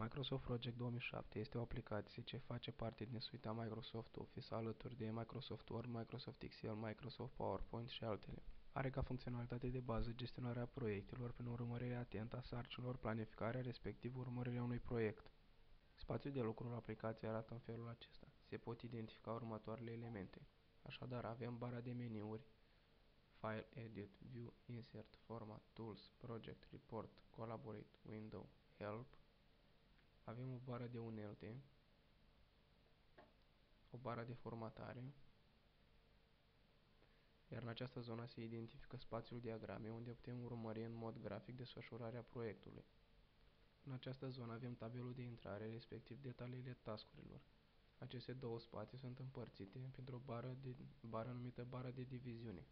Microsoft Project 2007 este o aplicație ce face parte din suita Microsoft Office alături de Microsoft Word, Microsoft Excel, Microsoft PowerPoint și altele. Are ca funcționalitate de bază gestionarea proiectelor prin urmărirea atentă a sarcinilor, planificarea, respectiv urmărirea unui proiect. Spațiul de lucru al aplicației arată în felul acesta. Se pot identifica următoarele elemente. Așadar, avem bara de meniuri, File, Edit, View, Insert, Format, Tools, Project, Report, Collaborate, Window, Help. Avem o bară de unelte, o bară de formatare, iar în această zonă se identifică spațiul diagrame, unde putem urmări în mod grafic desfășurarea proiectului. În această zonă avem tabelul de intrare, respectiv detaliile tascurilor. Aceste două spații sunt împărțite pentru o bară numită bară de diviziune.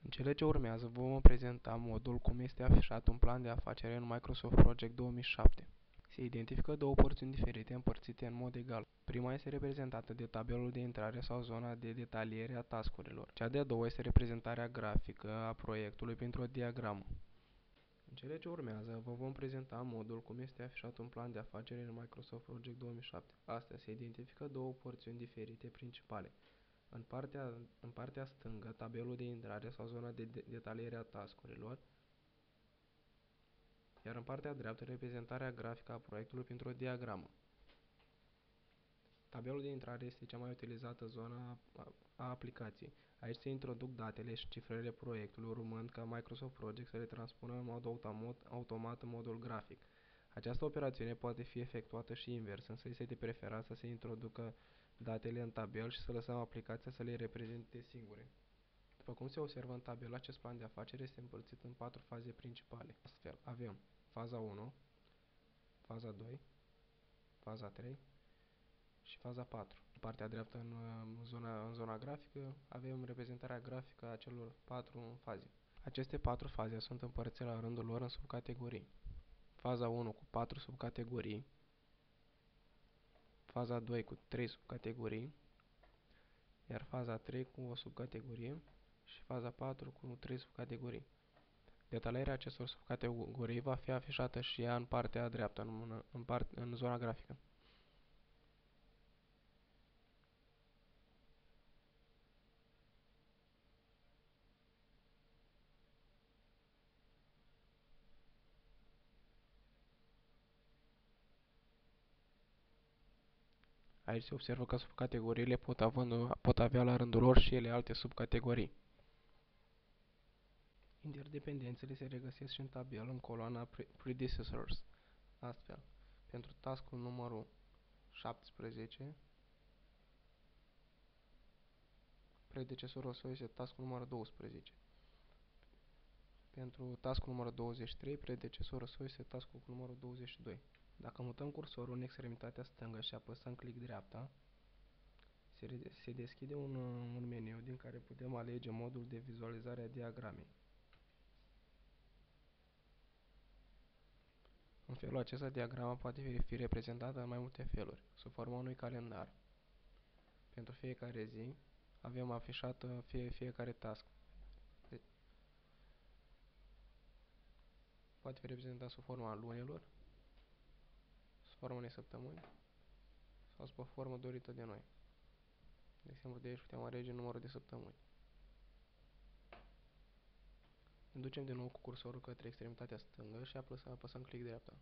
În cele ce urmează vom prezenta modul cum este afișat un plan de afacere în Microsoft Project 2007. Se identifică două porțiuni diferite împărțite în mod egal. Prima este reprezentată de tabelul de intrare sau zona de detaliere a tascurilor. Cea de-a doua este reprezentarea grafică a proiectului printr-o diagramă. În cele ce urmează vă vom prezenta modul cum este afișat un plan de afacere în Microsoft Project 2007. Astea se identifică două porțiuni diferite principale. În partea stângă, tabelul de intrare sau zona de detaliere a tascurilor, iar în partea dreaptă, reprezentarea grafică a proiectului printr-o diagramă. Tabelul de intrare este cea mai utilizată zonă a aplicației. Aici se introduc datele și cifrele proiectului, urmând ca Microsoft Project să le transpună în mod automat în modul grafic. Această operațiune poate fi efectuată și invers, însă este de preferat să se introducă datele în tabel și să lăsăm aplicația să le reprezinte singure. După cum se observă în tabel, acest plan de afacere este împărțit în 4 faze principale. Astfel, avem faza 1, faza 2, faza 3 și faza 4. În partea dreaptă, în zona grafică, avem reprezentarea grafică a celor 4 faze. Aceste 4 faze sunt împărțite la rândul lor în subcategorii. Faza 1 cu 4 subcategorii, faza 2 cu 3 subcategorii, iar faza 3 cu o subcategorie și faza 4 cu 3 subcategorii. Detalierea acestor subcategorii va fi afișată și ea în partea dreaptă, în zona grafică. Aici se observă că subcategoriile pot avea la rândul lor și ele alte subcategorii. Interdependențele se regăsesc și în tabel în coloana Predecessors. Astfel, pentru taskul numărul 17, predecesorul său este taskul numărul 12. Pentru taskul numărul 23, predecesorul său este taskul cu numărul 22. Dacă mutăm cursorul în extremitatea stângă și apăsăm click dreapta, se deschide un meniu din care putem alege modul de vizualizare a diagramei. În felul acesta, diagrama poate fi reprezentată în mai multe feluri, sub forma unui calendar. Pentru fiecare zi, avem afișată fiecare task. Poate fi reprezentat sub forma lunilor, sub forma unei săptămâni sau sub o formă dorită de noi. De exemplu, de aici putem alege numărul de săptămâni. Ne ducem din nou cu cursorul către extremitatea stângă și apăsăm click dreapta.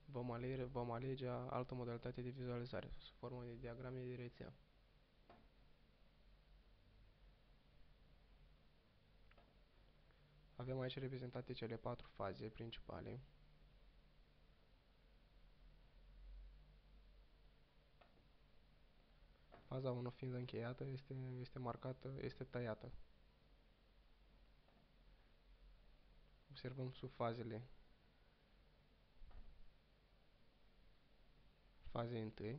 Vom alege altă modalitate de vizualizare, sub formă de diagrame de rețea. Avem aici reprezentate cele 4 faze principale. Faza 1 fiind încheiată, este marcată, este tăiată. Observăm sub fazele fazei 1,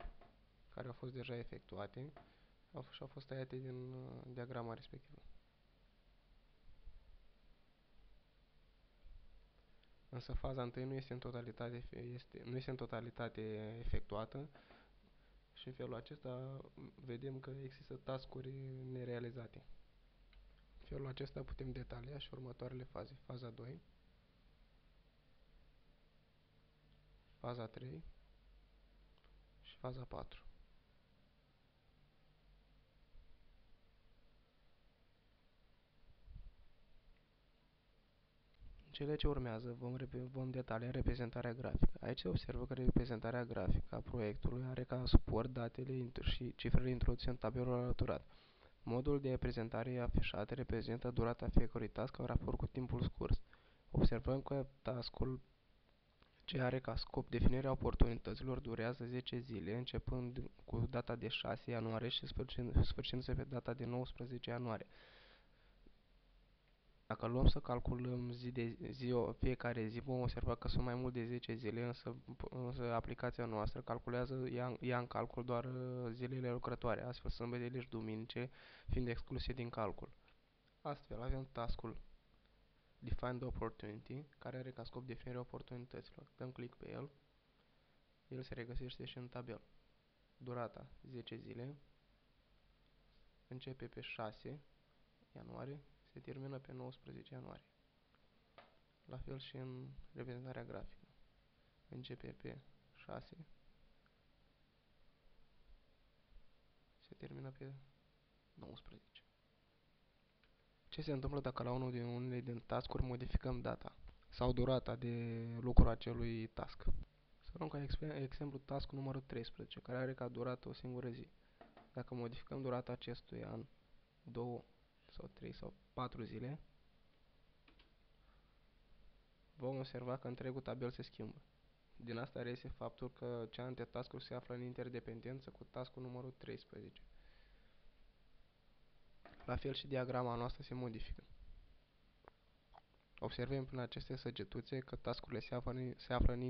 care au fost deja efectuate și au fost tăiate din diagrama respectivă. Însă faza 1 nu este în totalitate efectuată și în felul acesta vedem că există task-uri nerealizate. În felul acesta putem detalia și următoarele faze. Faza 2, faza 3 Faza 4. În cele ce urmează vom detalia reprezentarea grafică. Aici se observă că reprezentarea grafică a proiectului are ca suport datele și cifrele introduse în tabelul alăturat. Modul de prezentare afișat reprezintă durata fiecărui task în raport cu timpul scurs. Observăm că taskul ce are ca scop definirea oportunităților durează 10 zile, începând cu data de 6 ianuarie și sfârșindu-se pe data de 19 ianuarie. Dacă luăm să calculăm fiecare zi, vom observa că sunt mai mult de 10 zile, însă aplicația noastră ia în calcul doar zilele lucrătoare, astfel sâmbetele și duminice fiind excluse din calcul. Astfel, avem taskul Define the Opportunity, care are ca scop definirea oportunităților. Dăm click pe el, el se regăsește și în tabel. Durata 10 zile, începe pe 6 ianuarie, se termină pe 19 ianuarie. La fel și în reprezentarea grafică. Începe pe 6, se termină pe 19. Ce se întâmplă dacă la unele din task-uri modificăm data sau durata de lucru a acelui task? Să luăm ca exemplu task numărul 13, care are ca durată o singură zi. Dacă modificăm durata acestuia în 2 sau 3 sau 4 zile, vom observa că întregul tabel se schimbă. Din asta reiese faptul că cealaltă task-uri se află în interdependență cu task-ul numărul 13. La fel și diagrama noastră se modifică. Observăm prin aceste săgetuțe că task-urile se află în